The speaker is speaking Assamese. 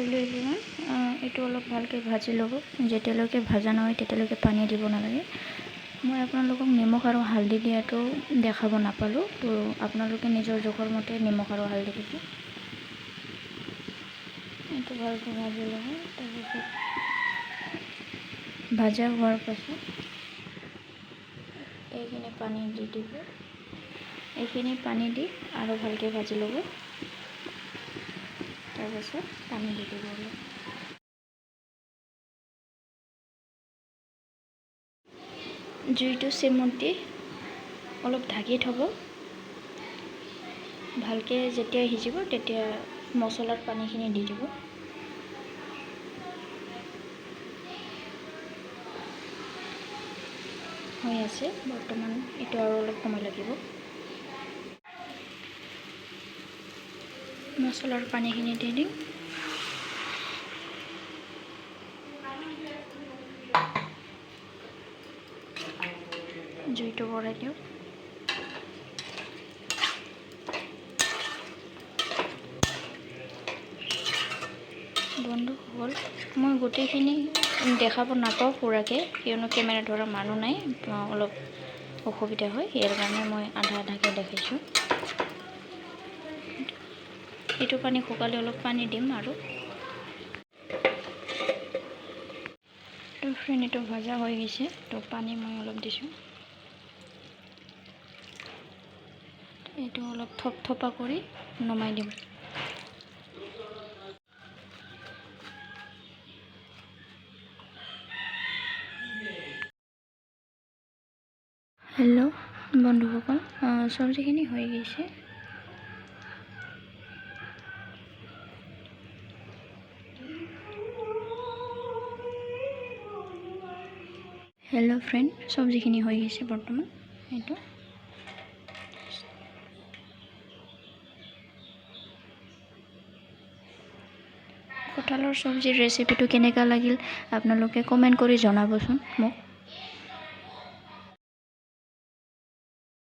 হেল্ল' এভৰিৱান, এইটো অলপ ভালকৈ ভাজি ল'ব। যেতিয়ালৈকে ভাজা নহয় তেতিয়ালৈকে পানী দিব নালাগে। মই আপোনালোকক নিমখ আৰু হালধি দিয়াটো দেখাব নাপালোঁ, তো আপোনালোকে নিজৰ জোখৰ মতে নিমখ আৰু হালধি দিব। এইটো ভালকৈ ভাজি ল'ব। তাৰপিছত ভাজা হোৱাৰ পাছত এইখিনি পানী দি দিব। এইখিনি পানী দি আৰু ভালকৈ ভাজি ল'ব। তাৰপাছত পানী দি দিব। জুইটো চিমত দি অলপ ঢাকি থ'ব। ভালকৈ যেতিয়া সিজিব তেতিয়া মছলাৰ পানীখিনি দি দিব। হৈ আছে বৰ্তমান, এইটো আৰু অলপ সময় লাগিব। মছলাৰ পানীখিনি দি দিম। জুইটো বঢ়াই দিওঁ। বন্ধ হ'ল। মই গোটেইখিনি দেখাব নাপাওঁ পুৰাকৈ, কিয়নো কেমেৰা ধৰা মানুহ নাই, অলপ অসুবিধা হয়। ইয়াৰ কাৰণে মই আধা আধাকৈ দেখাইছোঁ। এইটো পানী শুকালে অলপ পানী দিম আৰু। তো ফ্ৰেণ্ড, এইটো ভাজা হৈ গৈছে, তো পানী মই অলপ দিছোঁ। এইটো অলপ থপথপা কৰি নমাই দিম। হেল্ল' বন্ধুসকল, চব্জিখিনি হৈ গৈছে। হেল্ল' ফ্ৰেণ্ড, চব্জিখিনি হৈ গৈছে বৰ্তমান। এইটো কঁঠালৰ চব্জিৰ ৰেচিপিটো কেনেকুৱা লাগিল আপোনালোকে কমেণ্ট কৰি জনাবচোন মোক।